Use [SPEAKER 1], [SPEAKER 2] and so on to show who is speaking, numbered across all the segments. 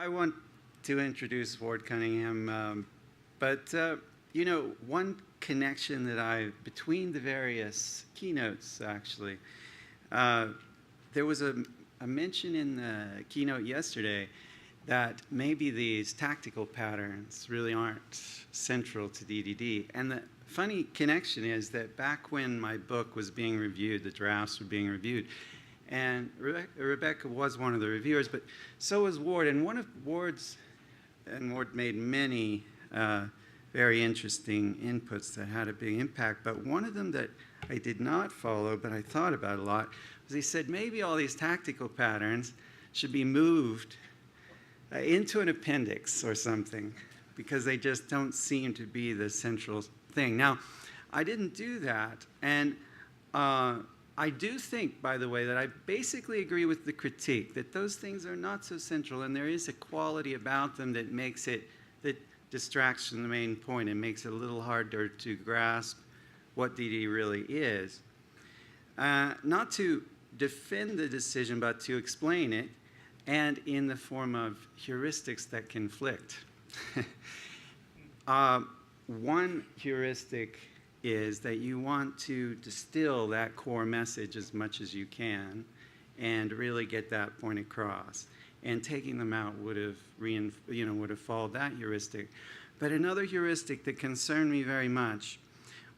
[SPEAKER 1] want to introduce Ward Cunningham, but one connection that between the various keynotes, actually, there was a mention in the keynote yesterday that maybe these tactical patterns really aren't central to DDD. And the funny connection is that back when my book was being reviewed, the drafts were being reviewed, and Rebecca was one of the reviewers, but so was Ward. And Ward made many very interesting inputs that had a big impact. But one of them that I did not follow, but I thought about a lot, was he said maybe all these tactical patterns should be moved into an appendix or something, because they just don't seem to be the central thing. Now, I didn't do that, and I do think, by the way, that I basically agree with the critique, that those things are not so central, and there is a quality about them that makes it, that distracts from the main point and makes it a little harder to grasp what DD really is. Not to defend the decision, but to explain it, and in the form of heuristics that conflict. One heuristic is that you want to distill that core message as much as you can and really get that point across. And taking them out would have followed that heuristic. But another heuristic that concerned me very much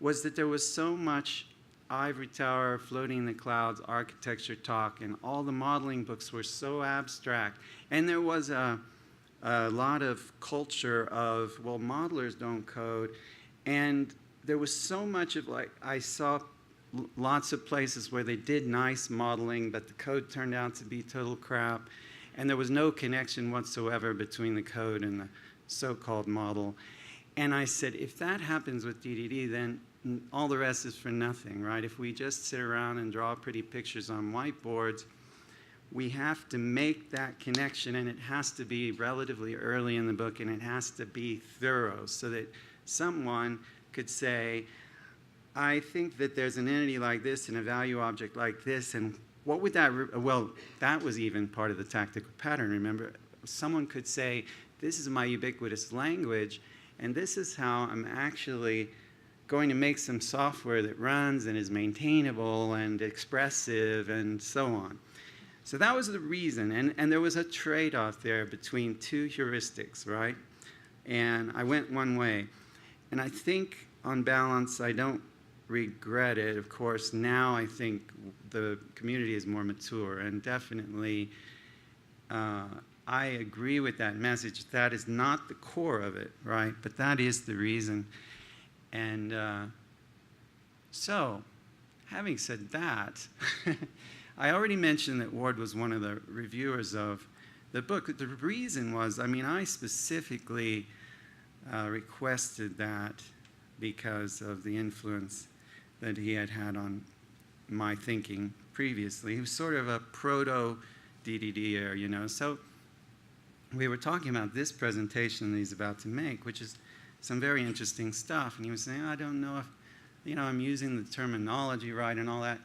[SPEAKER 1] was that there was so much ivory tower, floating in the clouds, architecture talk, and all the modeling books were so abstract. And there was a lot of culture of, well, modelers don't code. And there was so much of, like, I saw lots of places where they did nice modeling, but the code turned out to be total crap. And there was no connection whatsoever between the code and the so-called model. And I said, if that happens with DDD, then all the rest is for nothing, right? If we just sit around and draw pretty pictures on whiteboards, we have to make that connection, and it has to be relatively early in the book, and it has to be thorough so that someone could say, I think that there's an entity like this and a value object like this, and what would that, well, that was even part of the tactical pattern, remember? Someone could say, this is my ubiquitous language, and this is how I'm actually going to make some software that runs and is maintainable and expressive and so on. So that was the reason, and there was a trade-off there between two heuristics, right? And I went one way. And I think, on balance, I don't regret it. Of course, now I think the community is more mature, and definitely I agree with that message. That is not the core of it, right? But that is the reason. And so, having said that, I already mentioned that Ward was one of the reviewers of the book. The reason was, I mean, I specifically requested that because of the influence that he had had on my thinking previously. He was sort of a proto-DDDer, you know. So we were talking about this presentation that he's about to make, which is some very interesting stuff. And he was saying, I don't know if, I'm using the terminology right and all that.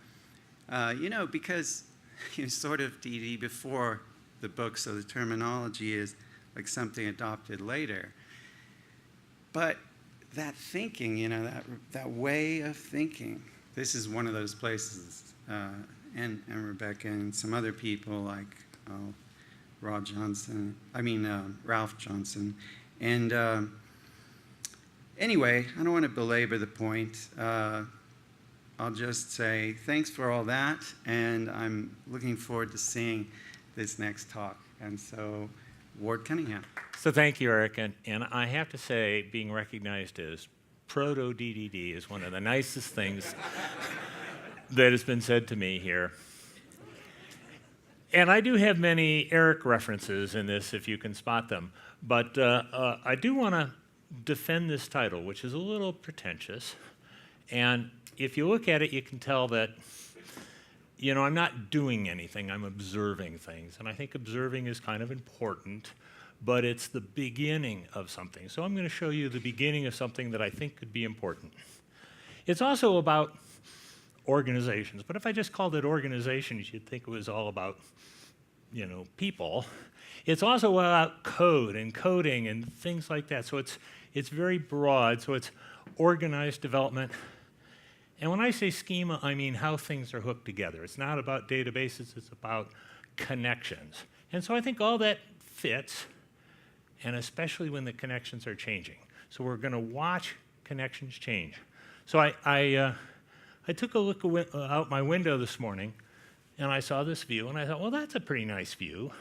[SPEAKER 1] Because he was sort of DD before the book, so the terminology is like something adopted later. But that thinking, that way of thinking, this is one of those places, and Rebecca and some other people like Ralph Johnson. And anyway, I don't want to belabor the point. I'll just say thanks for all that, and I'm looking forward to seeing this next talk. And so, Ward Cunningham.
[SPEAKER 2] So thank you, Eric. And I have to say, being recognized as proto-DDD is one of the nicest things that has been said to me here. And I do have many Eric references in this, if you can spot them. But I do want to defend this title, which is a little pretentious. And if you look at it, you can tell that, I'm not doing anything, I'm observing things. And I think observing is kind of important, but it's the beginning of something. So I'm going to show you the beginning of something that I think could be important. It's also about organizations, but if I just called it organizations, you'd think it was all about people. It's also about code and coding and things like that. So it's very broad. So it's organized development. And when I say schema, I mean how things are hooked together. It's not about databases. It's about connections. And so I think all that fits, and especially when the connections are changing. So we're going to watch connections change. So I took a look out my window this morning, and I saw this view, and I thought, well, that's a pretty nice view.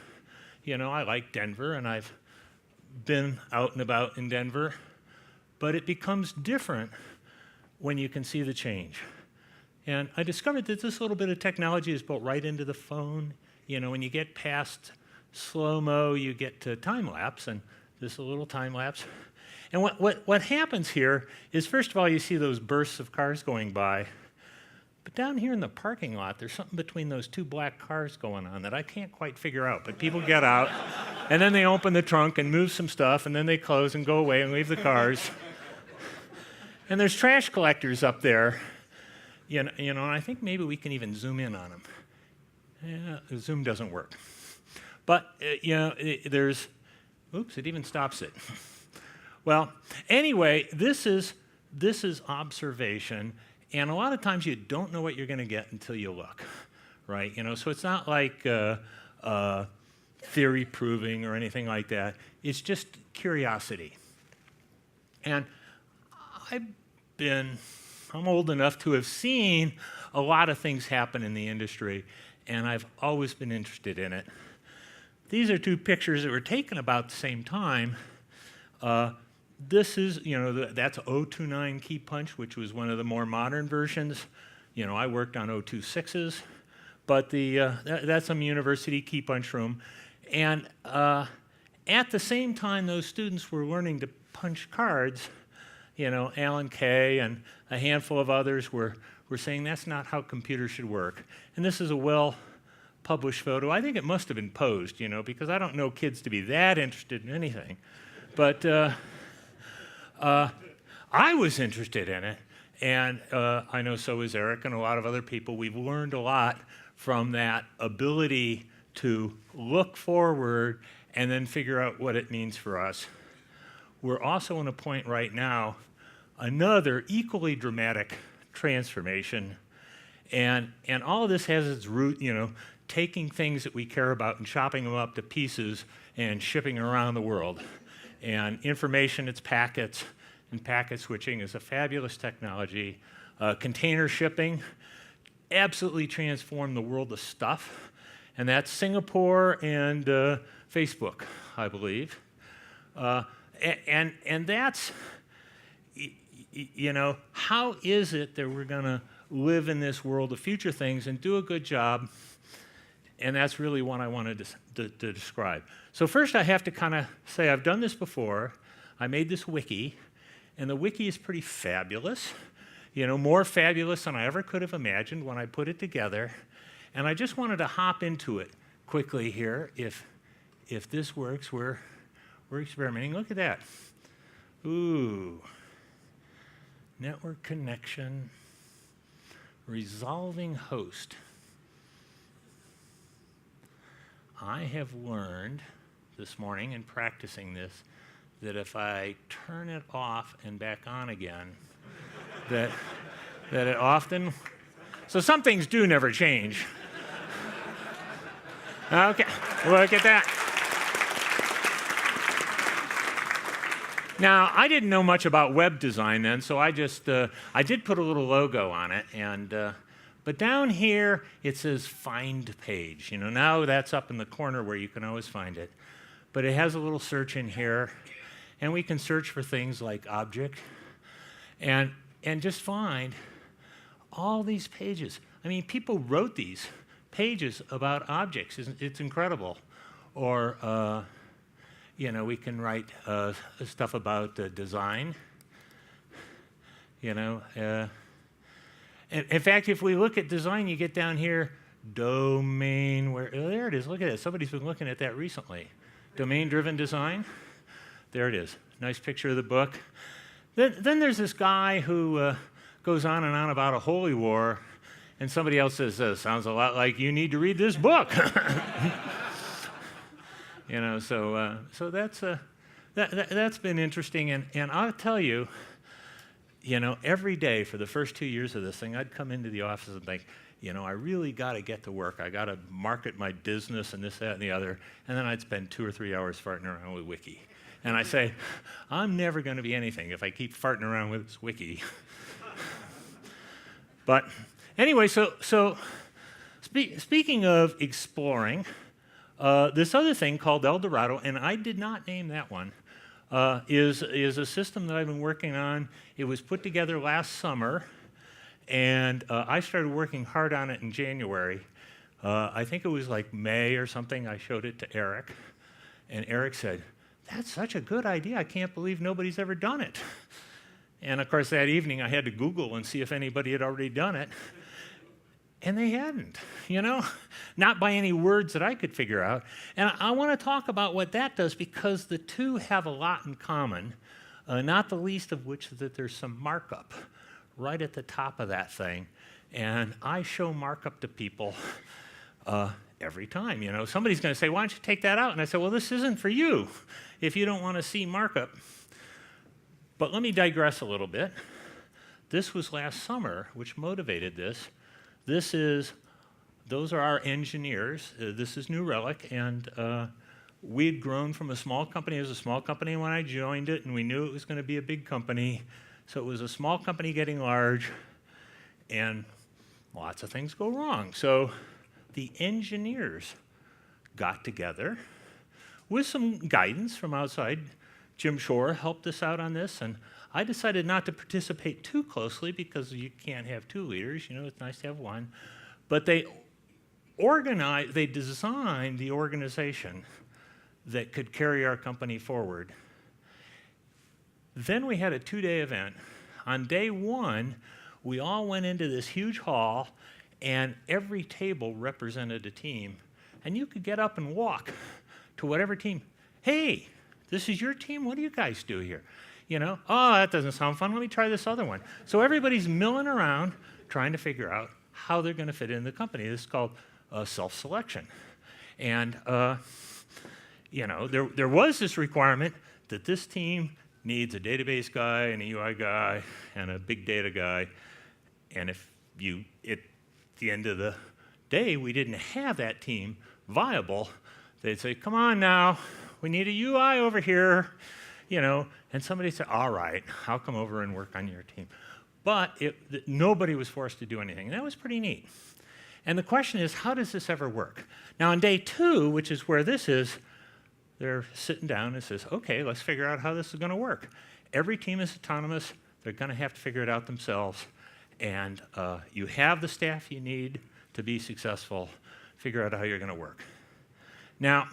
[SPEAKER 2] I like Denver, and I've been out and about in Denver, but it becomes different when you can see the change. And I discovered that this little bit of technology is built right into the phone. When you get past slow-mo, you get to time-lapse, and this is a little time-lapse. And what happens here is, first of all, you see those bursts of cars going by. But down here in the parking lot, there's something between those two black cars going on that I can't quite figure out. But people get out, and then they open the trunk and move some stuff, and then they close and go away and leave the cars. And there's trash collectors up there. And I think maybe we can even zoom in on them. Yeah, Zoom doesn't work. But, there's, oops, it even stops it. Well, anyway, this is observation, and a lot of times you don't know what you're going to get until you look, right? So it's not like theory proving or anything like that. It's just curiosity. And I'm old enough to have seen a lot of things happen in the industry, and I've always been interested in it. These are two pictures that were taken about the same time. This is, that's 029 key punch, which was one of the more modern versions. I worked on 026s, but that's some university key punch room. And at the same time those students were learning to punch cards, Alan Kay and a handful of others were saying that's not how computers should work. And this is a well-published photo. I think it must have been posed, because I don't know kids to be that interested in anything. But I was interested in it, and I know so is Eric and a lot of other people. We've learned a lot from that ability to look forward and then figure out what it means for us. We're also in a point right now, another equally dramatic transformation, and all of this has its root, taking things that we care about and chopping them up to pieces and shipping around the world. And information, it's packets, and packet switching is a fabulous technology. Container shipping absolutely transformed the world of stuff, and that's Singapore and Facebook, I believe. And that's, how is it that we're going to live in this world of future things and do a good job? And that's really what I wanted to describe. So first I have to kind of say I've done this before. I made this wiki, and the wiki is pretty fabulous, more fabulous than I ever could have imagined when I put it together. And I just wanted to hop into it quickly here. If this works, we're experimenting. Look at that. Ooh. Network connection, resolving host. I have learned this morning in practicing this that if I turn it off and back on again, that it often, so some things do never change. Okay, look at that. Now, I didn't know much about web design then, so I did put a little logo on it, and but down here it says find page. Now that's up in the corner where you can always find it. But it has a little search in here, and we can search for things like object, and just find all these pages. I mean, people wrote these pages about objects. It's incredible. Or we can write stuff about design. In fact, if we look at design, you get down here, domain, there it is, look at it. Somebody's been looking at that recently. Domain-driven design, there it is. Nice picture of the book. Then there's this guy who goes on and on about a holy war, and somebody else says, sounds a lot like you need to read this book. So that's been interesting, and I'll tell you, every day for the first 2 years of this thing, I'd come into the office and think, I really got to get to work. I got to market my business and this, that, and the other, and then I'd spend 2 or 3 hours farting around with Wiki. And I say, I'm never going to be anything if I keep farting around with this Wiki. But anyway, so speaking of exploring, this other thing called El Dorado, and I did not name that one, is a system that I've been working on. It was put together last summer, and I started working hard on it in January. I think it was like May or something. I showed it to Eric, and Eric said, "That's such a good idea. I can't believe nobody's ever done it." And of course, that evening I had to Google and see if anybody had already done it. And they hadn't, not by any words that I could figure out. And I want to talk about what that does, because the two have a lot in common, not the least of which is that there's some markup right at the top of that thing. And I show markup to people every time. Somebody's going to say, "Why don't you take that out?" And I say, "Well, this isn't for you if you don't want to see markup." But let me digress a little bit. This was last summer, which motivated this. Those are our engineers. This is New Relic, and we'd grown from a small company. It was a small company when I joined it, and we knew it was going to be a big company. So it was a small company getting large, and lots of things go wrong. So the engineers got together with some guidance from outside. Jim Shore helped us out on this, and I decided not to participate too closely because you can't have two leaders. It's nice to have one. But they designed the organization that could carry our company forward. Then we had a 2-day event. On day one, we all went into this huge hall, and every table represented a team. And you could get up and walk to whatever team. "Hey, this is your team? What do you guys do here?" "Oh, that doesn't sound fun. Let me try this other one." So everybody's milling around trying to figure out how they're going to fit in the company. This is called self-selection. And, there was this requirement that this team needs a database guy and a UI guy and a big data guy. And if at the end of the day, we didn't have that team viable, they'd say, "Come on now, we need a UI over here." And somebody said, "All right, I'll come over and work on your team." But nobody was forced to do anything. And that was pretty neat. And the question is, how does this ever work? Now, on day two, which is where this is, they're sitting down and says, "Okay, let's figure out how this is going to work." Every team is autonomous. They're going to have to figure it out themselves. And you have the staff you need to be successful. Figure out how you're going to work. Now,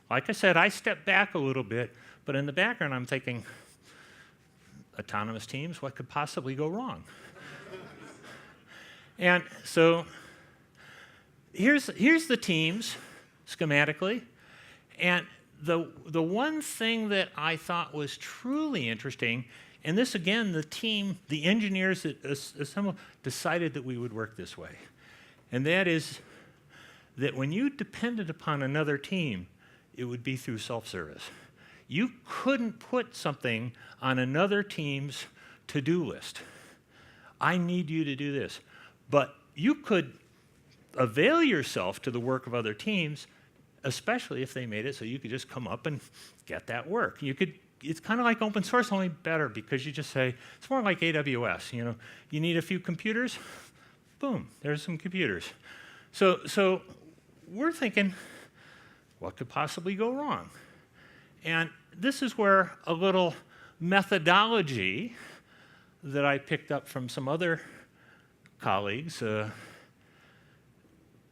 [SPEAKER 2] like I said, I stepped back a little bit. But in the background, I'm thinking, autonomous teams, what could possibly go wrong? And so here's the teams schematically. And the one thing that I thought was truly interesting, and this again, the engineers that assembled decided that we would work this way. And that is that when you depended upon another team, it would be through self-service. You couldn't put something on another team's to-do list. "I need you to do this." But you could avail yourself to the work of other teams, especially if they made it so you could just come up and get that work. It's kind of like open source, only better, because you just say, it's more like AWS. You need a few computers? Boom, there's some computers. So we're thinking, what could possibly go wrong? And this is where a little methodology that I picked up from some other colleagues,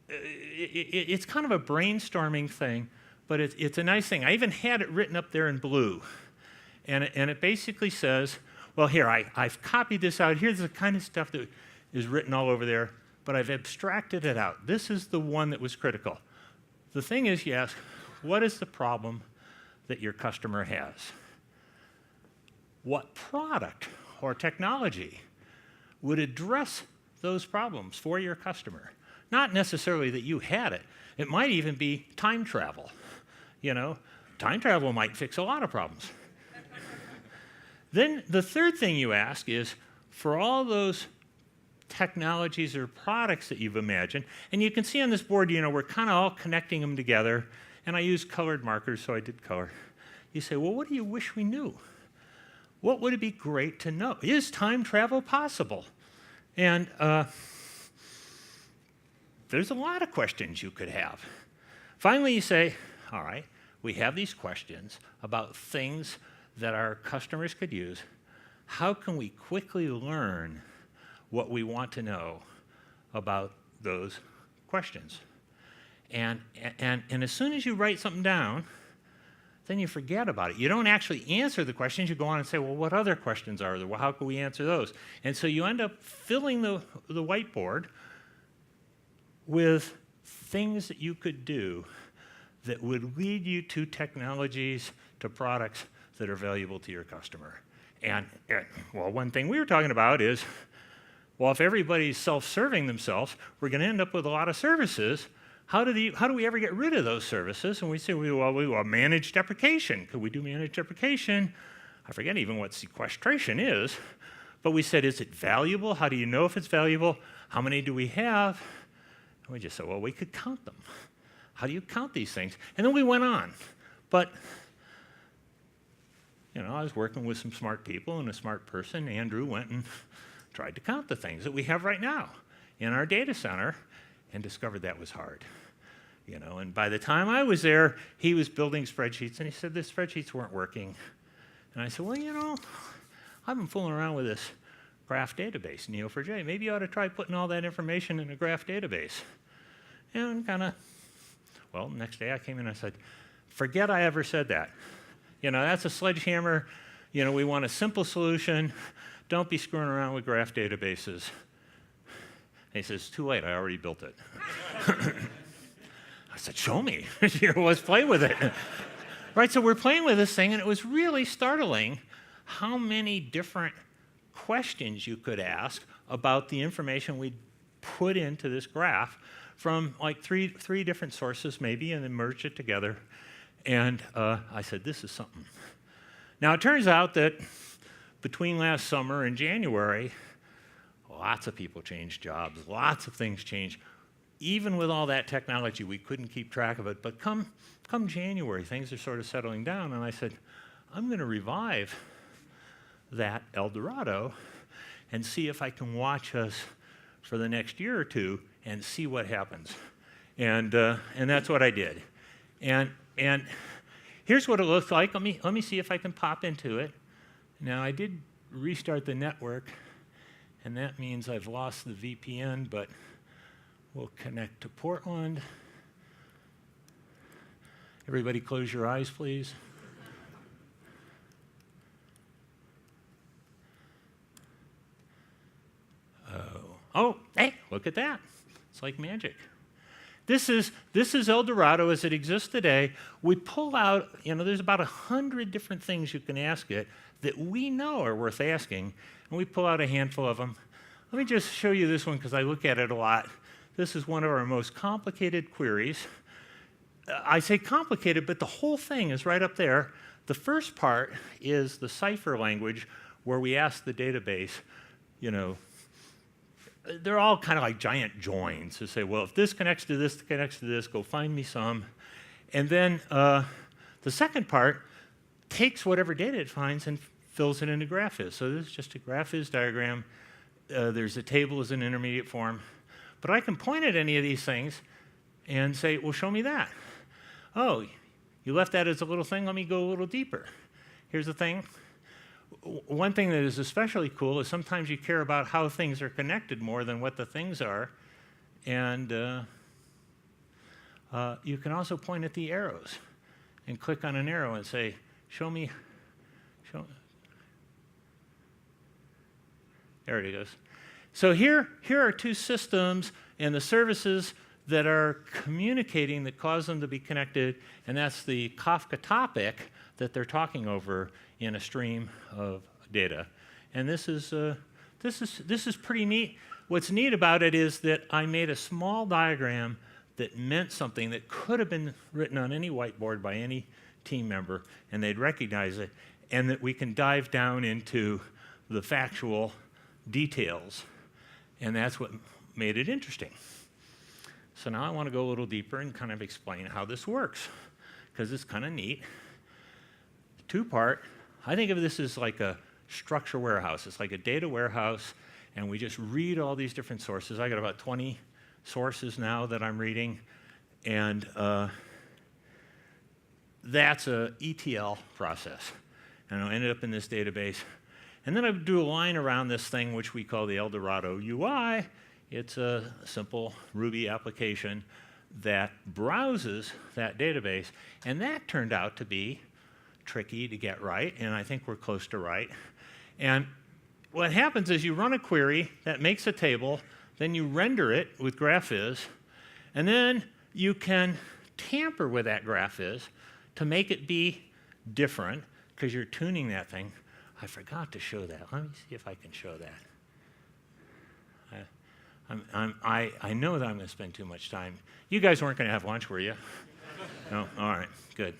[SPEAKER 2] it's kind of a brainstorming thing, but it's a nice thing. I even had it written up there in blue. And it basically says, well, here, I've copied this out. Here's the kind of stuff that is written all over there, but I've abstracted it out. This is the one that was critical. The thing is, you ask, what is the problem that your customer has? What product or technology would address those problems for your customer? Not necessarily that you had it. It might even be time travel. Time travel might fix a lot of problems. Then the third thing you ask is, for all those technologies or products that you've imagined, and you can see on this board, we're kind of all connecting them together, and I used colored markers, so I did color. You say, well, what do you wish we knew? What would it be great to know? Is time travel possible? And there's a lot of questions you could have. Finally, you say, all right, we have these questions about things that our customers could use. How can we quickly learn what we want to know about those questions? And as soon as you write something down, then you forget about it. You don't actually answer the questions. You go on and say, well, what other questions are there? Well, how can we answer those? And so you end up filling the whiteboard with things that you could do that would lead you to technologies, to products that are valuable to your customer. And well, one thing we were talking about is, well, if everybody's self-serving themselves, we're going to end up with a lot of services. How do we ever get rid of those services? And we say, well, we want managed deprecation. Could we do managed deprecation? I forget even what sequestration is. But we said, is it valuable? How do you know if it's valuable? How many do we have? And we just said, well, we could count them. How do you count these things? And then we went on. But I was working with some smart people, and a smart person, Andrew, went and tried to count the things that we have right now in our data center, and discovered that was hard. And by the time I was there, he was building spreadsheets, and he said the spreadsheets weren't working. And I said, well, I've been fooling around with this graph database, Neo4j. Maybe you ought to try putting all that information in a graph database. And next day I came in and I said, forget I ever said that. That's a sledgehammer. We want a simple solution. Don't be screwing around with graph databases. And he says, it's too late. I already built it. I said, show me. Let's play with it. Right, so we're playing with this thing, and it was really startling how many different questions you could ask about the information we put into this graph from like three different sources maybe, and then merge it together. And I said, this is something. Now, it turns out that between last summer and January, lots of people changed jobs. Lots of things changed. Even with all that technology, we couldn't keep track of it. But come January, things are sort of settling down. And I said, I'm going to revive that El Dorado and see if I can watch us for the next year or two and see what happens. And that's what I did. And here's what it looks like. Let me see if I can pop into it. Now, I did restart the network, and that means I've lost the VPN, but we'll connect to Portland. Everybody close your eyes, please. Oh, hey, look at that. It's like magic. This is El Dorado as it exists today. We pull out, there's about 100 different things you can ask it that we know are worth asking, and we pull out a handful of them. Let me just show you this one because I look at it a lot. This is one of our most complicated queries. I say complicated, but the whole thing is right up there. The first part is the cipher language where we ask the database, they're all kind of like giant joins to say, well, if this connects to this, go find me some. And then the second part takes whatever data it finds and fills it into GraphViz. So this is just a GraphViz diagram. There's a table as an intermediate form. But I can point at any of these things and say, well, show me that. Oh, you left that as a little thing. Let me go a little deeper. Here's the thing. One thing that is especially cool is sometimes you care about how things are connected more than what the things are. And you can also point at the arrows and click on an arrow and say, show me. There it goes. So here are two systems and the services that are communicating that cause them to be connected, and that's the Kafka topic that they're talking over in a stream of data. And this is pretty neat. What's neat about it is that I made a small diagram that meant something that could have been written on any whiteboard by any team member, and they'd recognize it, and that we can dive down into the factual details, and that's what made it interesting. So now I want to go a little deeper and kind of explain how this works, because it's kind of neat. Two-part, I think of this as like a structure warehouse. It's like a data warehouse, and we just read all these different sources. I got about 20 sources now that I'm reading, and that's a ETL process. And I ended up in this database. And then I do a line around this thing, which we call the Eldorado UI. It's a simple Ruby application that browses that database, and that turned out to be tricky to get right, and I think we're close to right. And what happens is you run a query that makes a table, then you render it with GraphViz, and then you can tamper with that GraphViz to make it be different, because you're tuning that thing. I forgot to show that. Let me see if I can show that. I know that I'm going to spend too much time. You guys weren't going to have lunch, were you? No? All right, good.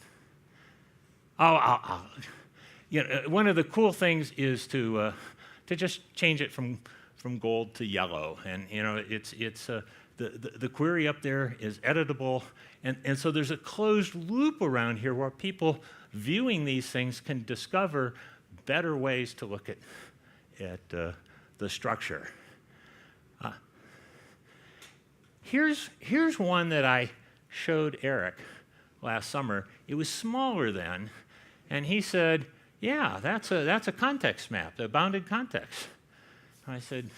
[SPEAKER 2] One of the cool things is to just change it from gold to yellow, and the query up there is editable, and so there's a closed loop around here where people viewing these things can discover better ways to look at the structure. Here's one that I showed Eric last summer. It was smaller then, and he said, "Yeah, that's a context map, a bounded context." I said,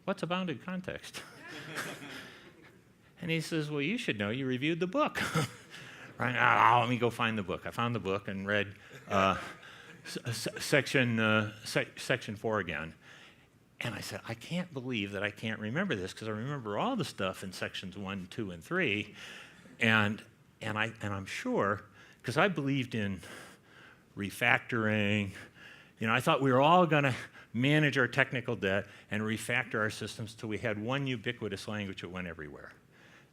[SPEAKER 2] "What's a bounded context?" And he says, "Well, you should know. You reviewed the book." Right? Let me go find the book. I found the book and read section 4 again. And I said, I can't believe that I can't remember this, because I remember all the stuff in sections 1, 2, and 3, and I'm sure, because I believed in refactoring. I thought we were all going to manage our technical debt and refactor our systems till we had one ubiquitous language that went everywhere.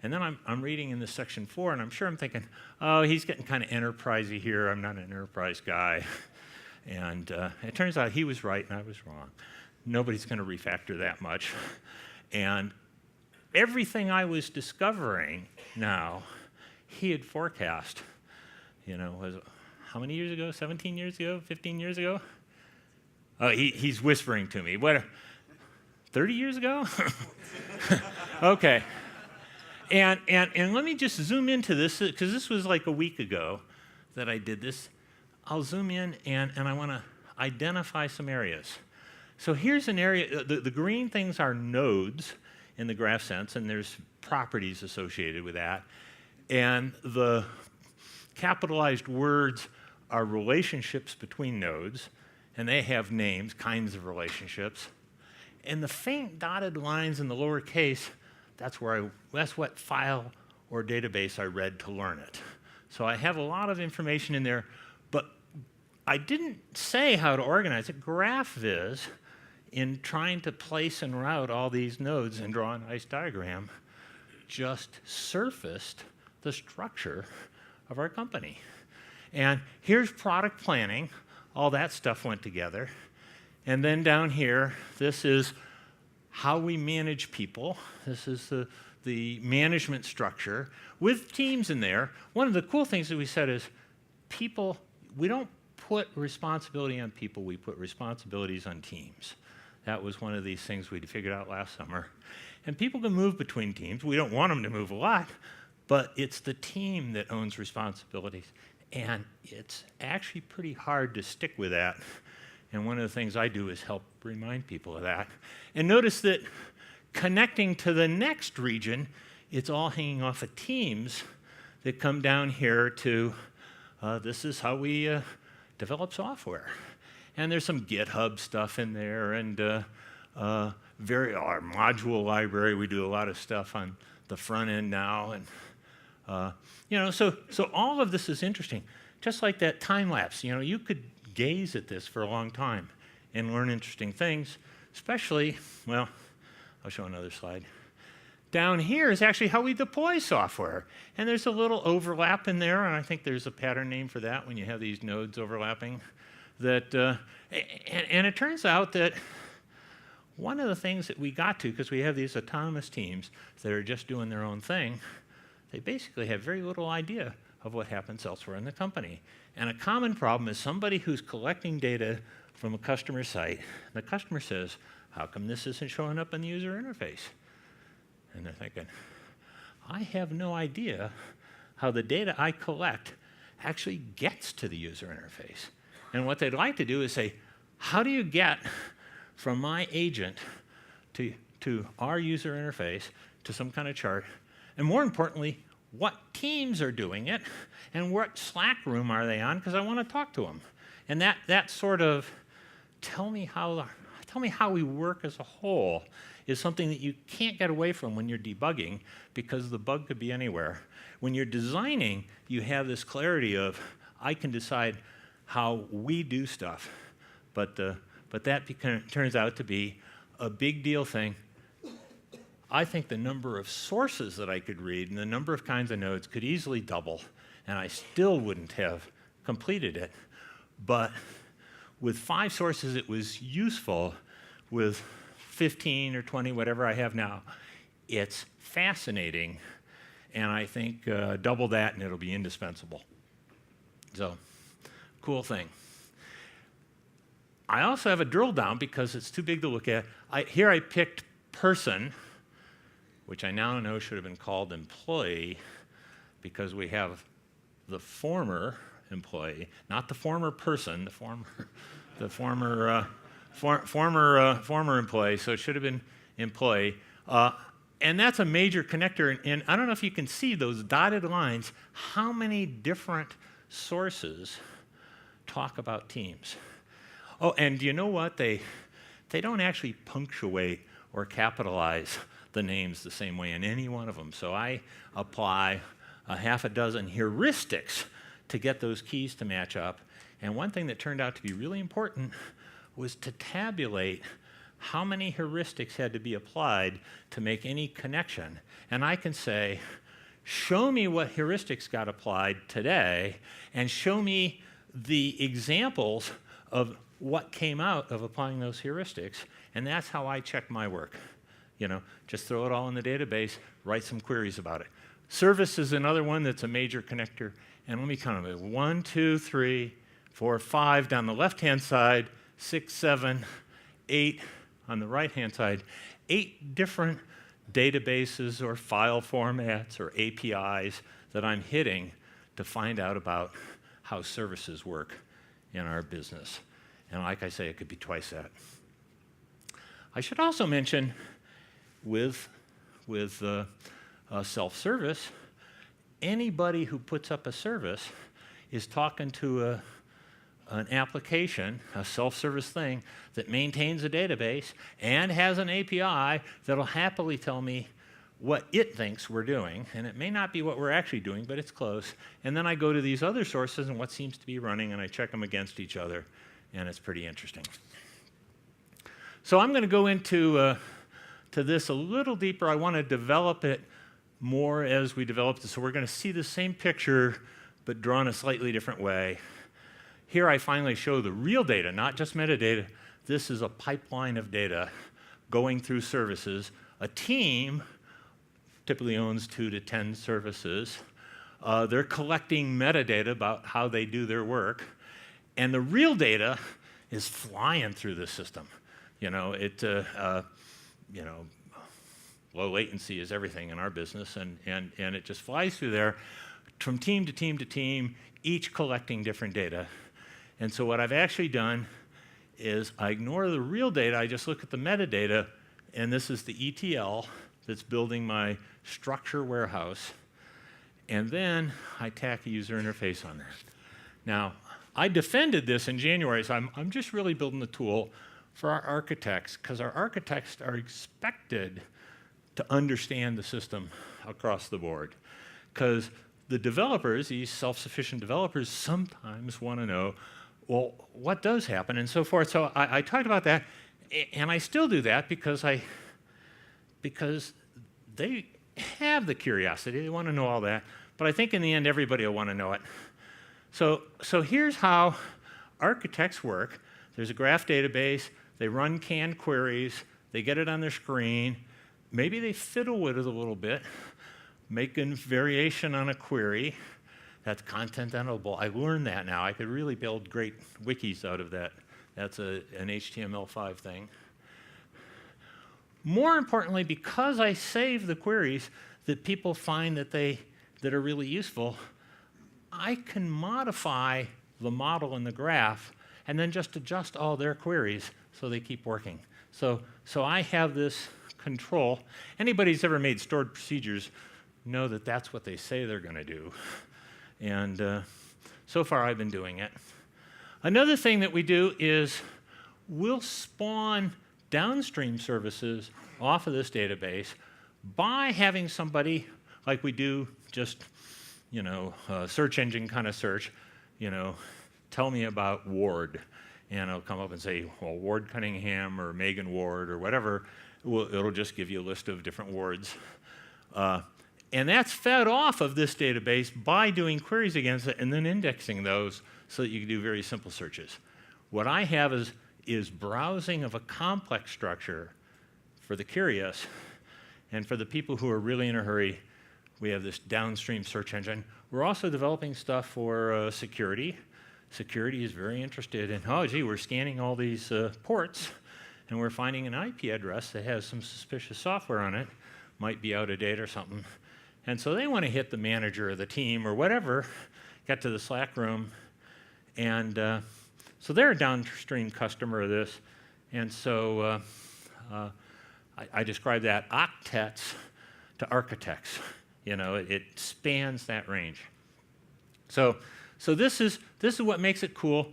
[SPEAKER 2] And then I'm reading in this section 4, and I'm sure I'm thinking, oh, he's getting kind of enterprisey here. I'm not an enterprise guy. And it turns out he was right and I was wrong. Nobody's going to refactor that much. And everything I was discovering now, he had forecast, was how many years ago? 17 years ago? 15 years ago? He's whispering to me. What, 30 years ago? Okay. And let me just zoom into this, because this was like a week ago that I did this. I'll zoom in, and I want to identify some areas. So here's an area. The green things are nodes in the graph sense, and there's properties associated with that. And the capitalized words are relationships between nodes, and they have names, kinds of relationships. And the faint dotted lines in the lower case, that's what file or database I read to learn it. So I have a lot of information in there, but I didn't say how to organize it. GraphViz, in trying to place and route all these nodes and draw a nice diagram, just surfaced the structure of our company. And here's product planning. All that stuff went together. And then down here, this is how we manage people. This is the management structure with teams in there. One of the cool things that we said is people, we don't put responsibility on people, we put responsibilities on teams. That was one of these things we figured out last summer. And people can move between teams. We don't want them to move a lot, but it's the team that owns responsibilities. And it's actually pretty hard to stick with that. And one of the things I do is help remind people of that. And notice that connecting to the next region, it's all hanging off of teams that come down here to, this is how we develop software. And there's some GitHub stuff in there, and our module library. We do a lot of stuff on the front end now, and so all of this is interesting. Just like that time lapse, you could gaze at this for a long time and learn interesting things. Especially, well, I'll show another slide. down here is actually how we deploy software. And there's a little overlap in there, and I think there's a pattern name for that when you have these nodes overlapping. And it turns out that one of the things that we got to, because we have these autonomous teams that are just doing their own thing, they basically have very little idea of what happens elsewhere in the company. And a common problem is somebody who's collecting data from a customer site. The customer says, how come this isn't showing up in the user interface? And they're thinking, I have no idea how the data I collect actually gets to the user interface. And what they'd like to do is say, how do you get from my agent to our user interface to some kind of chart? And more importantly, what teams are doing it, and what Slack room are they on, because I want to talk to them. And that sort of tell me how we work as a whole is something that you can't get away from when you're debugging, because the bug could be anywhere. When you're designing, you have this clarity of, I can decide how we do stuff. But that turns out to be a big deal thing. I think the number of sources that I could read and the number of kinds of nodes could easily double, and I still wouldn't have completed it. But with 5 sources, it was useful. With 15 or 20, whatever I have now, it's fascinating, and I think double that and it'll be indispensable. So, cool thing. I also have a drill down because it's too big to look at. Here I picked person, which I now know should have been called employee, because we have the former employee, not the former person, the former employee, so it should have been employee. And that's a major connector, and I don't know if you can see those dotted lines, how many different sources talk about teams. Oh, and you know what? They don't actually punctuate or capitalize the names the same way in any one of them. So I apply a half a dozen heuristics to get those keys to match up. And one thing that turned out to be really important was to tabulate how many heuristics had to be applied to make any connection. And I can say, show me what heuristics got applied today, and show me the examples of what came out of applying those heuristics, and that's how I check my work. You know, just throw it all in the database, write some queries about it. Service is another one that's a major connector, and let me count them. 1, 2, 3, 4, 5 down the left-hand side, 6, 7, 8 on the right-hand side. 8 different databases or file formats or APIs that I'm hitting to find out about how services work in our business. And like I say, it could be twice that. I should also mention with self-service, anybody who puts up a service is talking to an application, a self-service thing, that maintains a database and has an API that'll happily tell me what it thinks we're doing. And it may not be what we're actually doing, but it's close. And then I go to these other sources and what seems to be running, and I check them against each other, and it's pretty interesting. So I'm going to go into to this a little deeper. I want to develop it more as we develop this. So we're going to see the same picture, but drawn a slightly different way. Here I finally show the real data, not just metadata. This is a pipeline of data going through services. A team typically owns 2 to 10 services. They're collecting metadata about how they do their work. And the real data is flying through the system. You know, low latency is everything in our business, and it just flies through there from team to team to team, each collecting different data. And so what I've actually done is I ignore the real data, I just look at the metadata, and this is the ETL that's building my structure warehouse, and then I tack a user interface on that. Now, I defended this in January, so I'm just really building the tool for our architects, because our architects are expected to understand the system across the board. Because the developers, these self-sufficient developers, sometimes want to know, well, what does happen and so forth. So I talked about that, and I still do that because they have the curiosity. They want to know all that. But I think in the end, everybody will want to know it. So here's how architects work. There's a graph database. They run canned queries. They get it on their screen. Maybe they fiddle with it a little bit, make a variation on a query. That's content editable. I learned that now. I could really build great wikis out of that. That's an HTML5 thing. More importantly, because I save the queries that people find that are really useful, I can modify the model in the graph and then just adjust all their queries so they keep working. So I have this control. Anybody who's ever made stored procedures know that that's what they say they're going to do. And so far, I've been doing it. Another thing that we do is we'll spawn downstream services off of this database by having somebody, like we do just, search engine kind of search, tell me about Ward. And it'll come up and say, well, Ward Cunningham or Megan Ward or whatever. It'll just give you a list of different wards. And that's fed off of this database by doing queries against it and then indexing those so that you can do very simple searches. What I have is browsing of a complex structure for the curious. And for the people who are really in a hurry, we have this downstream search engine. We're also developing stuff for security. Security is very interested in, oh, gee, we're scanning all these ports, and we're finding an IP address that has some suspicious software on it, might be out of date or something. And so they want to hit the manager of the team or whatever, get to the Slack room. And so they're a downstream customer of this. And so I describe that octets to architects. It spans that range. So this is what makes it cool.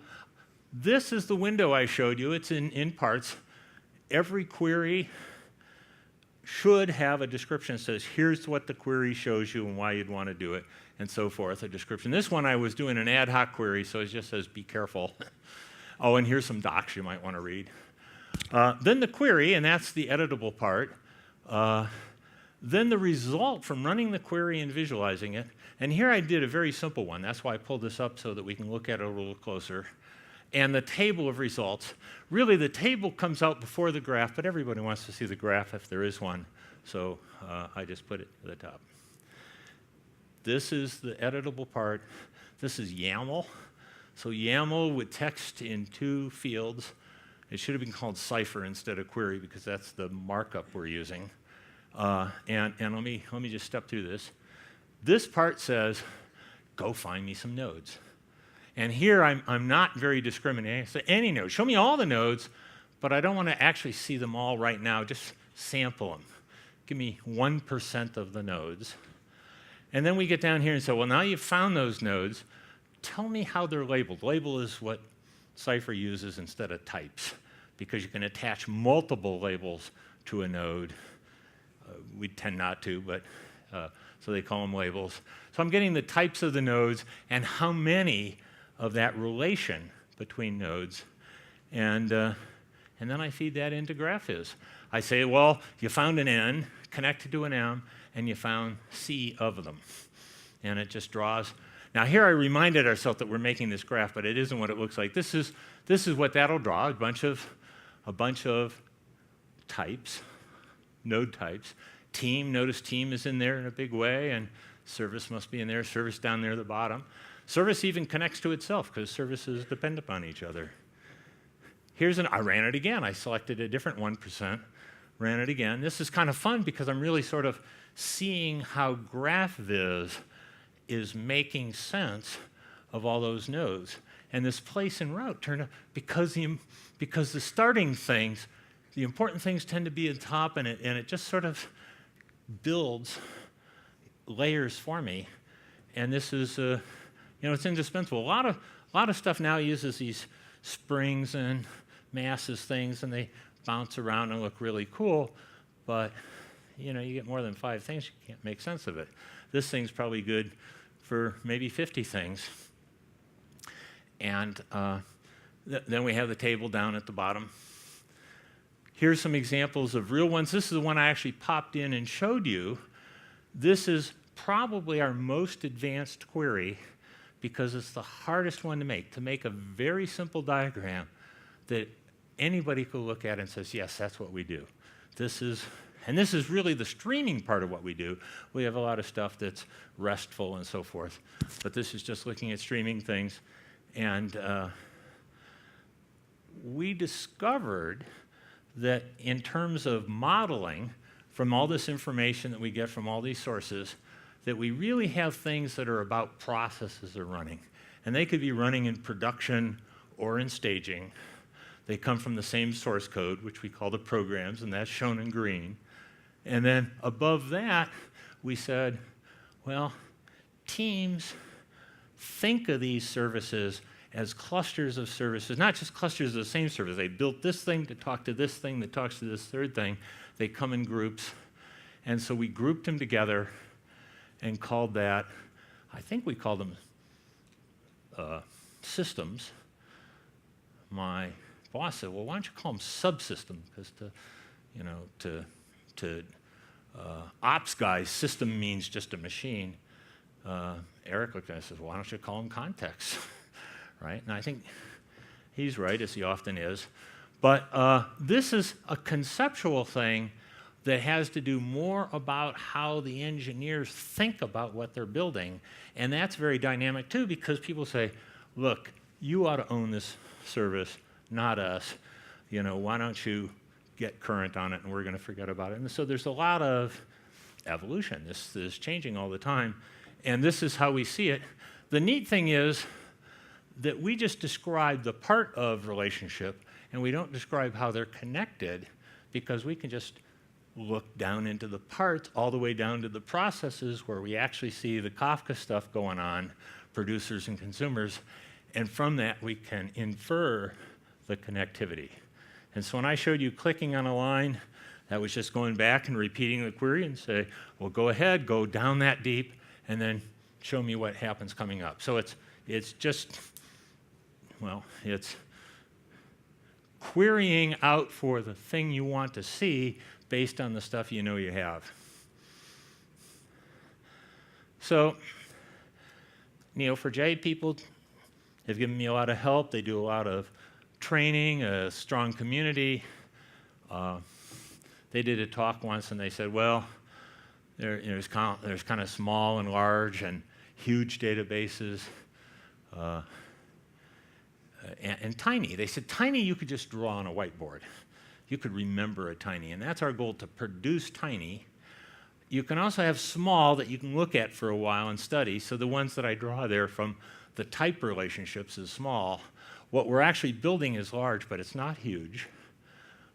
[SPEAKER 2] This is the window I showed you. It's in parts. Every query should have a description that says, here's what the query shows you and why you'd want to do it, and so forth, a description. This one I was doing an ad hoc query, so it just says, be careful. Oh, and here's some docs you might want to read. Then the query, and that's the editable part. Then the result from running the query and visualizing it. And here I did a very simple one. That's why I pulled this up so that we can look at it a little closer. And the table of results. Really, the table comes out before the graph, but everybody wants to see the graph if there is one. So I just put it to the top. This is the editable part. This is YAML. So YAML with text in 2 fields. It should have been called cipher instead of query because that's the markup we're using. And let me just step through this. This part says, go find me some nodes. And here I'm not very discriminating. So any node, show me all the nodes, but I don't want to actually see them all right now. Just sample them. Give me 1% of the nodes. And then we get down here and say, well, now you've found those nodes. Tell me how they're labeled. Label is what Cypher uses instead of types, because you can attach multiple labels to a node. We tend not to, but so they call them labels. So I'm getting the types of the nodes and how many of that relation between nodes. And then I feed that into GraphViz. I say, well, you found an N connected to an M, and you found C of them. And it just draws. Now here I reminded ourselves that we're making this graph, but it isn't what it looks like. This is what that'll draw, a bunch of types, node types. Team, notice team is in there in a big way, and service must be in there, service down there at the bottom. Service even connects to itself because services depend upon each other. I ran it again. I selected a different 1%, ran it again. This is kind of fun because I'm really sort of seeing how GraphViz is making sense of all those nodes. And this place and route turned out, because the starting things, the important things tend to be at the top, and it just sort of builds layers for me. And this is, it's indispensable. A lot of stuff now uses these springs and masses things, and they bounce around and look really cool. But, you get more than 5 things, you can't make sense of it. This thing's probably good for maybe 50 things. And then we have the table down at the bottom. Here's some examples of real ones. This is the one I actually popped in and showed you. This is probably our most advanced query because it's the hardest one to make a very simple diagram that anybody could look at and says, yes, that's what we do. This is really the streaming part of what we do. We have a lot of stuff that's RESTful and so forth, but this is just looking at streaming things. And we discovered that in terms of modeling, from all this information that we get from all these sources, that we really have things that are about processes are running. And they could be running in production or in staging. They come from the same source code, which we call the programs, and that's shown in green. And then above that, we said, well, teams think of these services as clusters of services, not just clusters of the same service. They built this thing to talk to this thing that talks to this third thing. They come in groups. And so we grouped them together and called that, I think we called them systems. My boss said, well, why don't you call them subsystems? Because to ops guys, system means just a machine. Eric looked at it and says, well, why don't you call them contexts? Right? And I think he's right, as he often is. But this is a conceptual thing that has to do more about how the engineers think about what they're building. And that's very dynamic, too, because people say, look, you ought to own this service, not us. Why don't you get current on it, and we're going to forget about it. And so there's a lot of evolution. This is changing all the time. And this is how we see it. The neat thing is that we just describe the part of relationship, and we don't describe how they're connected, because we can just look down into the parts all the way down to the processes where we actually see the Kafka stuff going on, producers and consumers, and from that we can infer the connectivity. And so when I showed you clicking on a line, that was just going back and repeating the query and say, well, go ahead, go down that deep, and then show me what happens coming up. So it's just, well, it's querying out for the thing you want to see based on the stuff you know you have. So, Neo4j people have given me a lot of help. They do a lot of training, a strong community. They did a talk once and they said, well, there's kind of small and large and huge databases and tiny. They said tiny you could just draw on a whiteboard. You could remember a tiny, and that's our goal, to produce tiny. You can also have small that you can look at for a while and study. So the ones that I draw there from the type relationships is small. What we're actually building is large, but it's not huge.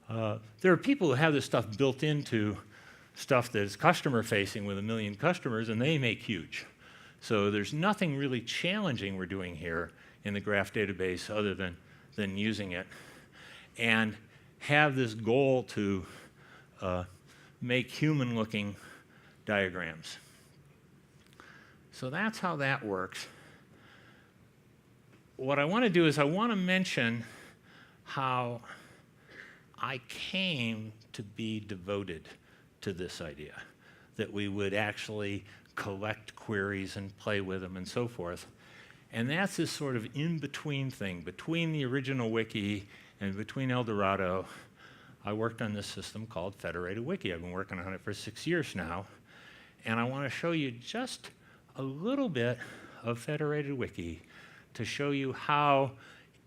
[SPEAKER 2] There are people who have this stuff built into stuff that is customer-facing with 1 million customers, and they make huge. So there's nothing really challenging we're doing here in the graph database other than using it. And have this goal to make human-looking diagrams. So that's how that works. What I want to do is I want to mention how I came to be devoted to this idea, that we would actually collect queries and play with them and so forth. And that's this sort of in-between thing, between the original wiki and between Eldorado. I worked on this system called Federated Wiki. I've been working on it for 6 years now. And I want to show you just a little bit of Federated Wiki to show you how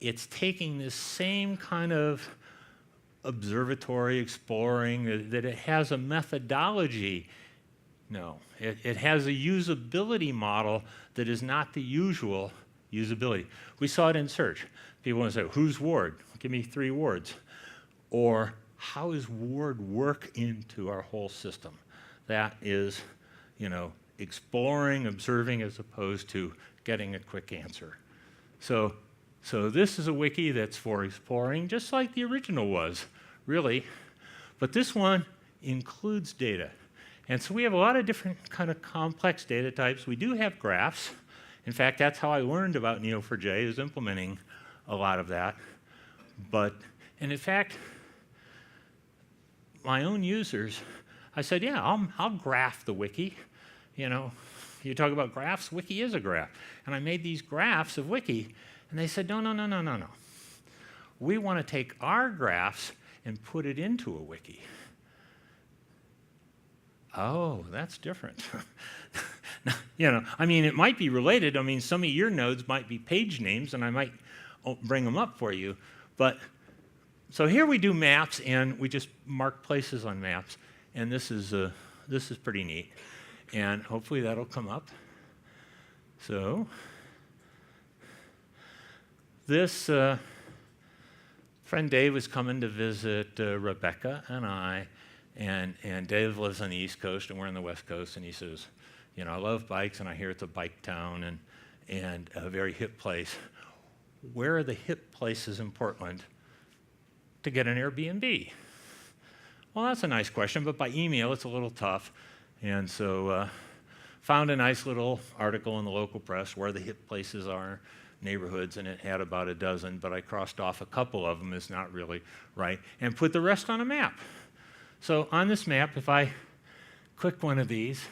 [SPEAKER 2] it's taking this same kind of observatory exploring, that it has a methodology. No, it has a usability model that is not the usual usability. We saw it in search. People want to say, who's Ward? Give me 3 wards. Or how does Ward work into our whole system? That is, exploring, observing, as opposed to getting a quick answer. So this is a wiki that's for exploring, just like the original was, really. But this one includes data. And so we have a lot of different kind of complex data types. We do have graphs. In fact, that's how I learned about Neo4j, is implementing a lot of that. And in fact, my own users, I said, yeah, I'll graph the wiki. You know, you talk about graphs, wiki is a graph. And I made these graphs of wiki, and they said, no, no, no, no, no, no. We want to take our graphs and put it into a wiki. Oh, that's different. You know, I mean, it might be related. I mean, some of your nodes might be page names, and I might bring them up for you. But so here we do maps, and we just mark places on maps, and this is pretty neat. And hopefully that'll come up. So this friend Dave was coming to visit Rebecca and I, and Dave lives on the East Coast, and we're on the West Coast, and he says, you know, I love bikes, and I hear it's a bike town and a very hip place. Where are the hip places in Portland to get an Airbnb? Well, that's a nice question, but by email it's a little tough. And so found a nice little article in the local press where the hip places are, neighborhoods, and it had about a dozen, but I crossed off a couple of them as not really right, and put the rest on a map. So on this map, if I click one of these,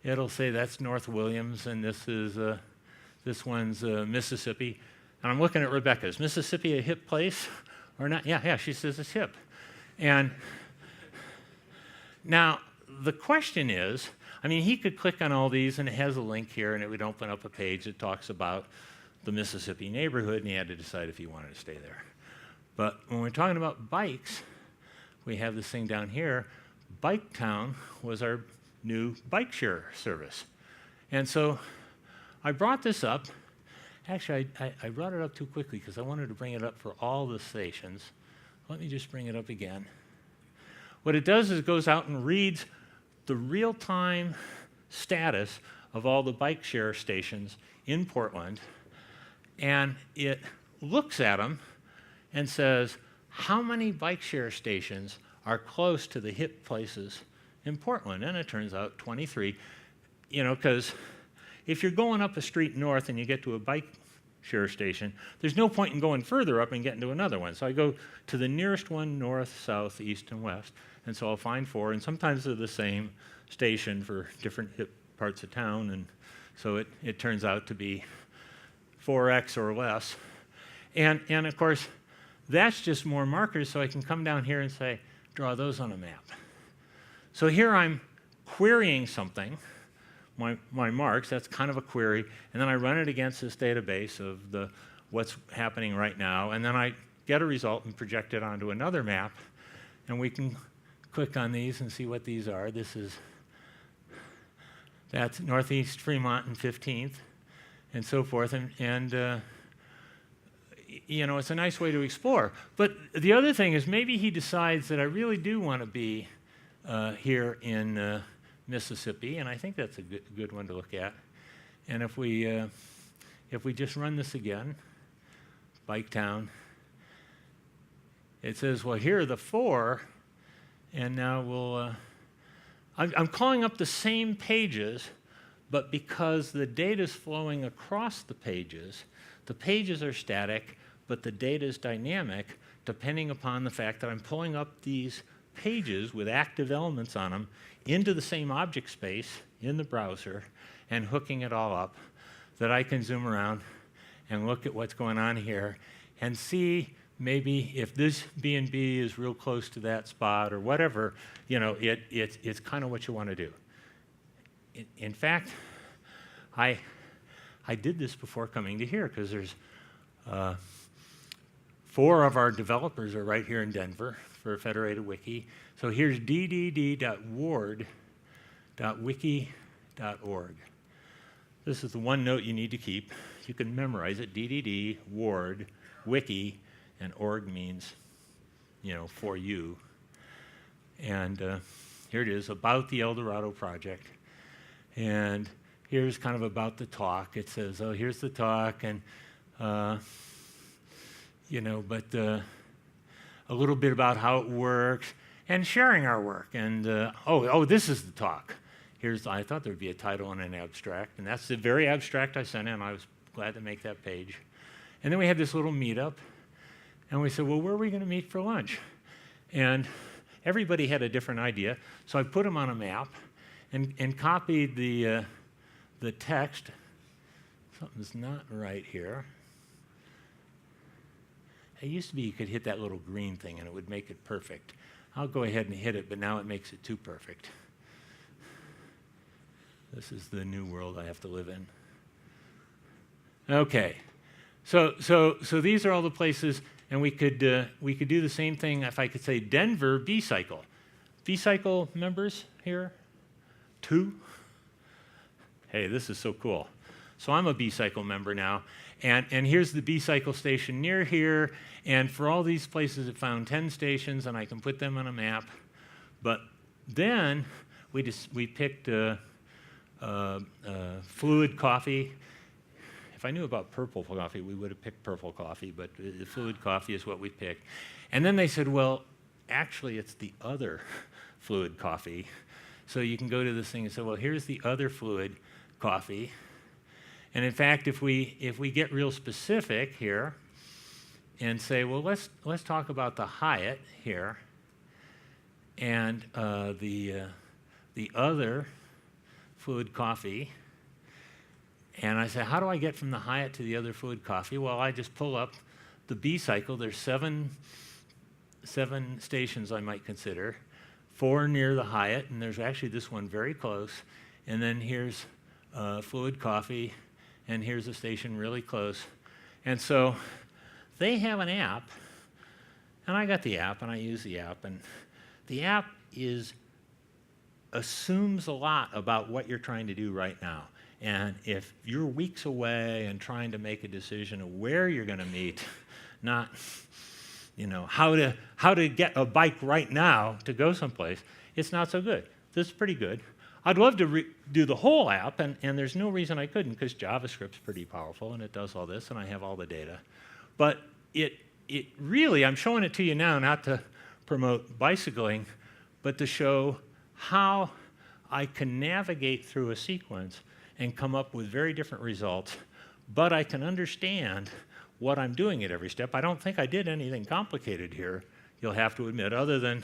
[SPEAKER 2] it'll say that's North Williams, and this one's Mississippi. And I'm looking at Rebecca. Is Mississippi a hip place or not? Yeah, she says it's hip. And now the question is, I mean, he could click on all these, and it has a link here, and it would open up a page that talks about the Mississippi neighborhood, and he had to decide if he wanted to stay there. But when we're talking about bikes, we have this thing down here. Bike Town was our new bike share service. And so I brought this up. Actually, I brought it up too quickly because I wanted to bring it up for all the stations. Let me just bring it up again. What it does is it goes out and reads the real-time status of all the bike share stations in Portland, and it looks at them and says, how many bike share stations are close to the hip places in Portland? And it turns out 23. You know, because if you're going up a street north and you get to a bike share station, there's no point in going further up and getting to another one. So I go to the nearest one, north, south, east, and west. And so I'll find 4, and sometimes they're the same station for different hip parts of town. And so it turns out to be 4x or less. And of course, that's just more markers, so I can come down here and say, draw those on a map. So here I'm querying something, my marks, that's kind of a query, and then I run it against this database of what's happening right now, and then I get a result and project it onto another map, and we can click on these and see what these are. That's Northeast Fremont and 15th, and so forth, and you know, it's a nice way to explore. But the other thing is maybe he decides that I really do want to be here in Mississippi, and I think that's a good one to look at. And if we just run this again, Bike Town, it says, well, here are the 4, and now we'll, I'm calling up the same pages, but because the data is flowing across the pages are static, but the data is dynamic, depending upon the fact that I'm pulling up these pages with active elements on them into the same object space in the browser and hooking it all up, that I can zoom around and look at what's going on here and see maybe if this B&B is real close to that spot or whatever. You know, it's kind of what you want to do. In fact, I did this before coming to here because there's 4 of our developers are right here in Denver for Federated Wiki. So here's ddd.ward.wiki.org. This is the one note you need to keep. You can memorize it, ddd, ward, wiki, and org means, you know, for you. And here it is, about the El Dorado project. And here's kind of about the talk. It says, oh, here's the talk, and, you know, but a little bit about how it works, and sharing our work. And, this is the talk. I thought there would be a title and an abstract, and that's the very abstract I sent in. I was glad to make that page. And then we had this little meetup, and we said, well, where are we going to meet for lunch? And everybody had a different idea, so I put them on a map and copied the text. Something's not right here. It used to be you could hit that little green thing and it would make it perfect. I'll go ahead and hit it, but now it makes it too perfect. This is the new world I have to live in. Okay, so these are all the places, and we could do the same thing if I could say Denver B-Cycle. B-Cycle members here? 2? Hey, this is so cool. So I'm a B-Cycle member now, and here's the B-Cycle station near here, and for all these places it found 10 stations, and I can put them on a map. But then we picked fluid coffee. If I knew about purple coffee, we would have picked purple coffee, but the fluid coffee is what we picked. And then they said, well, actually it's the other fluid coffee. So you can go to this thing and say, well, here's the other fluid coffee. And in fact, if we get real specific here and say, well, let's talk about the Hyatt here and the other fluid coffee. And I say, how do I get from the Hyatt to the other fluid coffee? Well, I just pull up the B-Cycle. There's seven stations I might consider, 4 near the Hyatt, and there's actually this one very close. And then here's fluid coffee, and here's a station really close. And so they have an app, and I got the app, and I use the app. And the app assumes a lot about what you're trying to do right now. And if you're weeks away and trying to make a decision of where you're going to meet, not how to get a bike right now to go someplace, it's not so good. This is pretty good. I'd love to do the whole app, and there's no reason I couldn't, because JavaScript's pretty powerful, and it does all this, and I have all the data. But it really, I'm showing it to you now not to promote bicycling, but to show how I can navigate through a sequence and come up with very different results, but I can understand what I'm doing at every step. I don't think I did anything complicated here, you'll have to admit, other than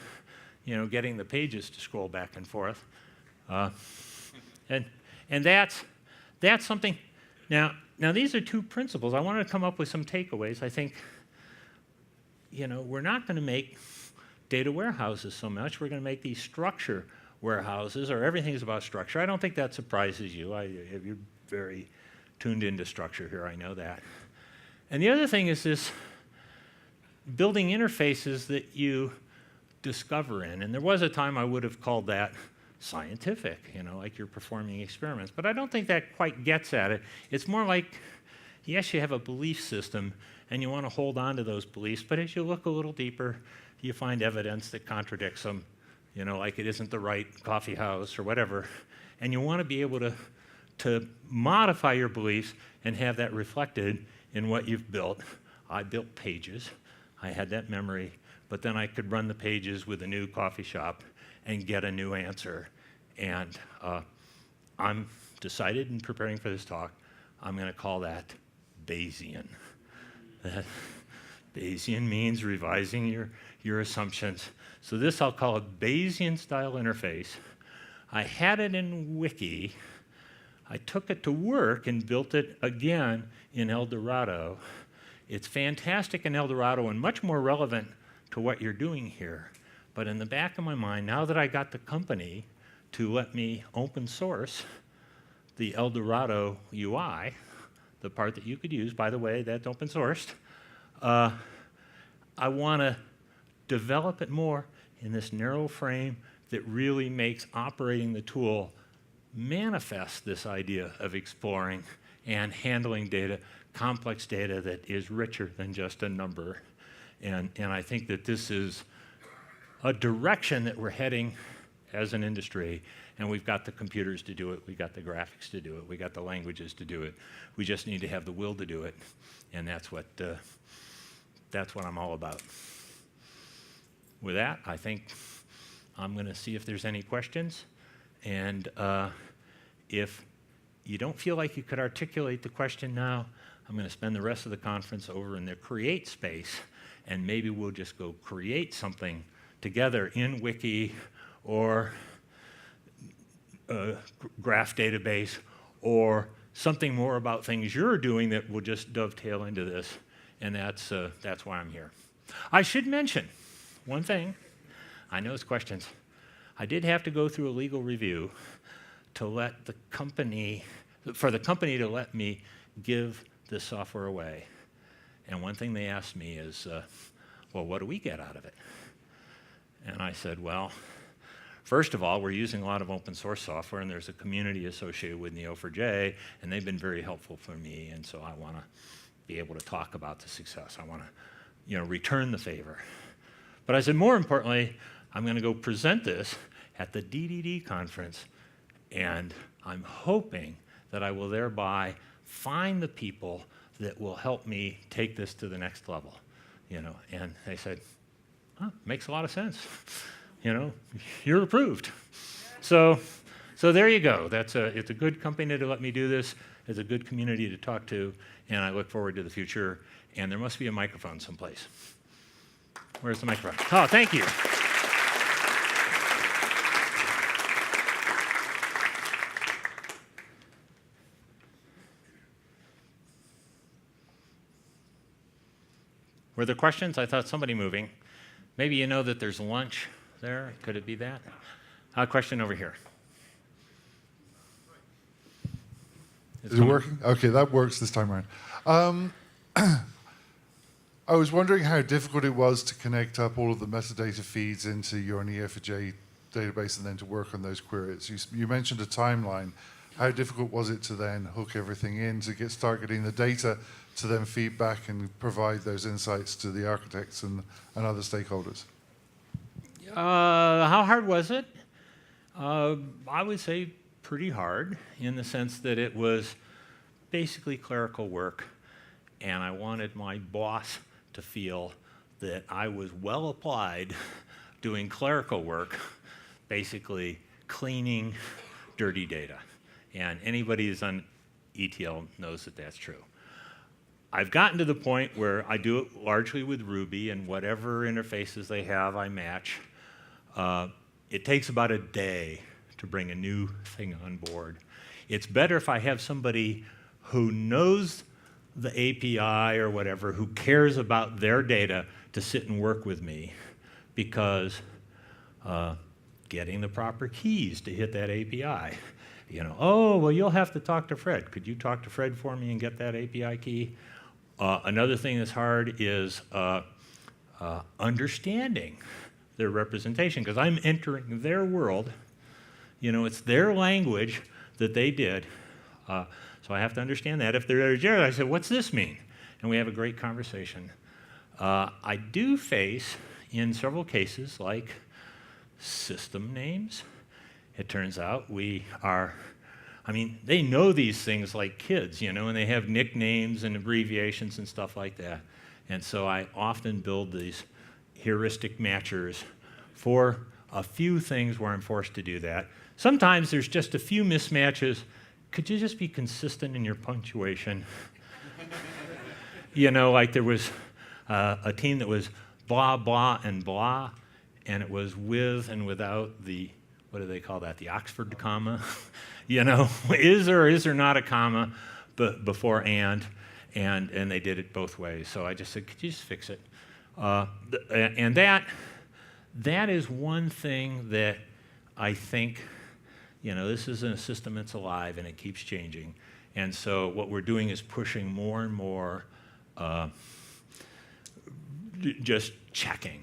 [SPEAKER 2] getting the pages to scroll back and forth. And that's something. Now these are 2 principles. I wanted to come up with some takeaways. I think we're not going to make data warehouses so much. We're going to make these structure warehouses, or everything is about structure. I don't think that surprises you. You're very tuned into structure here, I know that. And the other thing is this building interfaces that you discover in. And there was a time I would have called that scientific, like you're performing experiments. But I don't think that quite gets at it. It's more like, yes, you have a belief system, and you want to hold on to those beliefs, but as you look a little deeper, you find evidence that contradicts them. Like it isn't the right coffee house or whatever. And you want to be able to modify your beliefs and have that reflected in what you've built. I built pages. I had that memory. But then I could run the pages with a new coffee shop and get a new answer. And I'm decided in preparing for this talk, I'm going to call that Bayesian. Bayesian means revising your assumptions. So this I'll call a Bayesian-style interface. I had it in Wiki. I took it to work and built it again in Eldorado. It's fantastic in Eldorado and much more relevant to what you're doing here. But in the back of my mind, now that I got the company to let me open source the Eldorado UI, the part that you could use, by the way, that's open sourced, I want to develop it more in this narrow frame that really makes operating the tool manifest this idea of exploring and handling data, complex data that is richer than just a number. And I think that this is a direction that we're heading as an industry, and we've got the computers to do it, we've got the graphics to do it, we've got the languages to do it. We just need to have the will to do it, and that's what I'm all about. With that, I think I'm going to see if there's any questions, and if you don't feel like you could articulate the question now, I'm going to spend the rest of the conference over in the create space, and maybe we'll just go create something together in Wiki or graph database or something more about things you're doing that will just dovetail into this, and that's why I'm here. I should mention one thing. I know it's questions. I did have to go through a legal review to let the company to let me give this software away. And one thing they asked me is, well, what do we get out of it? And I said, well, first of all, we're using a lot of open source software, and there's a community associated with Neo4j, and they've been very helpful for me, and so I want to be able to talk about the success. I want to, return the favor. But I said, more importantly, I'm going to go present this at the DDD conference, and I'm hoping that I will thereby find the people that will help me take this to the next level. And they said, makes a lot of sense. You're approved. So there you go. It's a good company to let me do this. It's a good community to talk to, and I look forward to the future. And there must be a microphone someplace. Where's the microphone? Oh, thank you. Were there questions? I thought somebody moving. Maybe you know that there's lunch there. Could it be that? A question over here.
[SPEAKER 3] Is it working? Okay, that works this time around. I was wondering how difficult it was to connect up all of the metadata feeds into your Neo4j database and then to work on those queries. You mentioned a timeline. How difficult was it to then hook everything in to start getting the data to then feed back and provide those insights to the architects and other stakeholders?
[SPEAKER 2] How hard was it? I would say pretty hard, in the sense that it was basically clerical work, and I wanted my boss to feel that I was well applied doing clerical work, basically cleaning dirty data. And anybody who's on ETL knows that that's true. I've gotten to the point where I do it largely with Ruby, and whatever interfaces they have, I match. It takes about a day to bring a new thing on board. It's better if I have somebody who knows the API or whatever, who cares about their data, to sit and work with me, because getting the proper keys to hit that API. Oh, well, you'll have to talk to Fred. Could you talk to Fred for me and get that API key? Another thing that's hard is understanding their representation, because I'm entering their world. It's their language that they did. So I have to understand that. If they're there, I said, what's this mean? And we have a great conversation. I do face, in several cases, like system names. It turns out they know these things like kids, and they have nicknames and abbreviations and stuff like that. And so I often build these heuristic matchers for a few things where I'm forced to do that. Sometimes there's just a few mismatches. Could you just be consistent in your punctuation? Like there was a team that was blah, blah, and blah, and it was with and without the, what do they call that, the Oxford comma? Is or is there not a comma before and they did it both ways. So I just said, could you just fix it? And that is one thing that I think, this isn't a system that's alive and it keeps changing. And so what we're doing is pushing more and more just checking,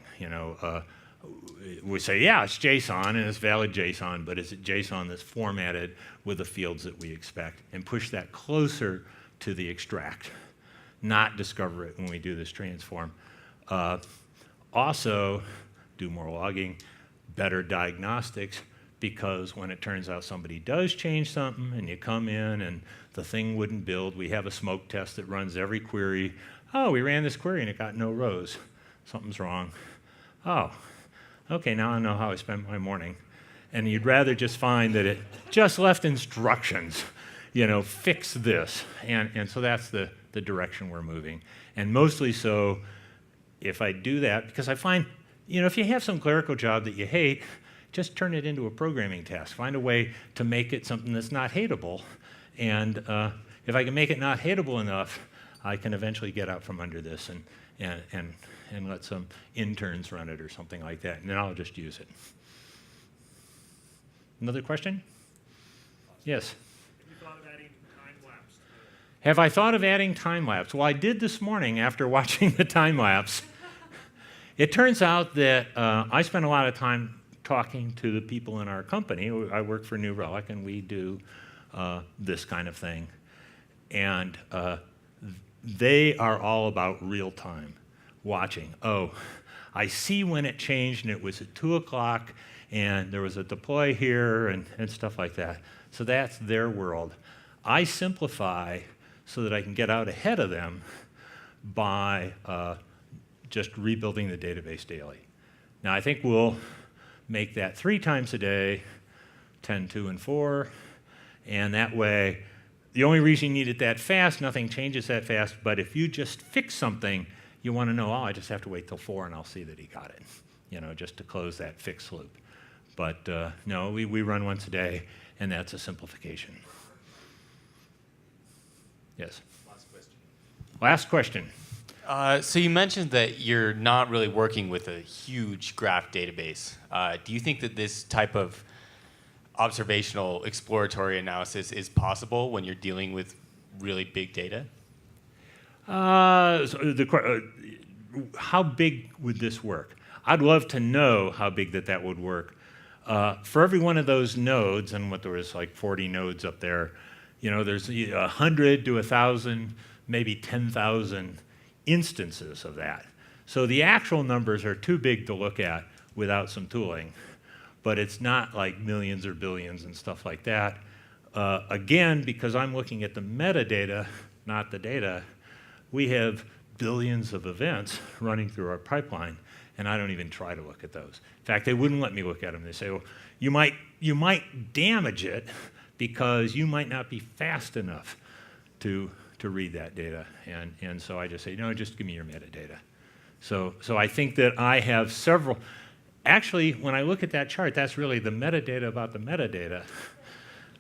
[SPEAKER 2] we say, yeah, it's JSON and it's valid JSON, but is it JSON that's formatted with the fields that we expect? And push that closer to the extract, not discover it when we do this transform. Also, do more logging, better diagnostics, because when it turns out somebody does change something and you come in and the thing wouldn't build, we have a smoke test that runs every query. Oh, we ran this query and it got no rows. Something's wrong. Oh, okay, now I know how I spent my morning. And you'd rather just find that it just left instructions, fix this. And so that's the direction we're moving. And mostly so, if I do that, because I find if you have some clerical job that you hate, just turn it into a programming task. Find a way to make it something that's not hateable. And if I can make it not hateable enough, I can eventually get out from under this and let some interns run it or something like that. And then I'll just use it. Another question? Yes?
[SPEAKER 4] Have you thought of adding time-lapse?
[SPEAKER 2] Have I thought of adding time-lapse? Well, I did this morning after watching the time-lapse. It turns out that I spend a lot of time talking to the people in our company. I work for New Relic, and we do this kind of thing. And they are all about real time, watching. Oh, I see when it changed, and it was at 2 o'clock, and there was a deploy here, and stuff like that. So that's their world. I simplify so that I can get out ahead of them by just rebuilding the database daily. Now, I think we'll make that 3 times a day, 10, 2, and 4, and that way, the only reason you need it that fast, nothing changes that fast, but if you just fix something, you want to know, oh, I just have to wait till 4 and I'll see that he got it, just to close that fix loop. But no, we run once a day, and that's a simplification. Yes? Last question.
[SPEAKER 5] So you mentioned that you're not really working with a huge graph database. Do you think that this type of observational exploratory analysis is possible when you're dealing with really big data?
[SPEAKER 2] How big would this work? I'd love to know how big that would work. For every one of those nodes, and what there was like 40 nodes up there, there's 100 to 1,000, maybe 10,000 instances of that. So the actual numbers are too big to look at without some tooling, but it's not like millions or billions and stuff like that. Again, because I'm looking at the metadata, not the data, we have billions of events running through our pipeline, and I don't even try to look at those. In fact, they wouldn't let me look at them. They say, well, you might damage it because you might not be fast enough to read that data. And so I just say, no, just give me your metadata. So I think that I have several. Actually, when I look at that chart, that's really the metadata about the metadata,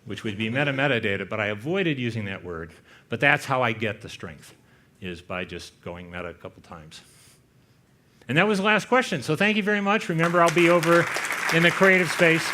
[SPEAKER 2] which would be metadata, but I avoided using that word. But that's how I get the strength, is by just going meta a couple times. And that was the last question. So thank you very much. Remember, I'll be over in the creative space.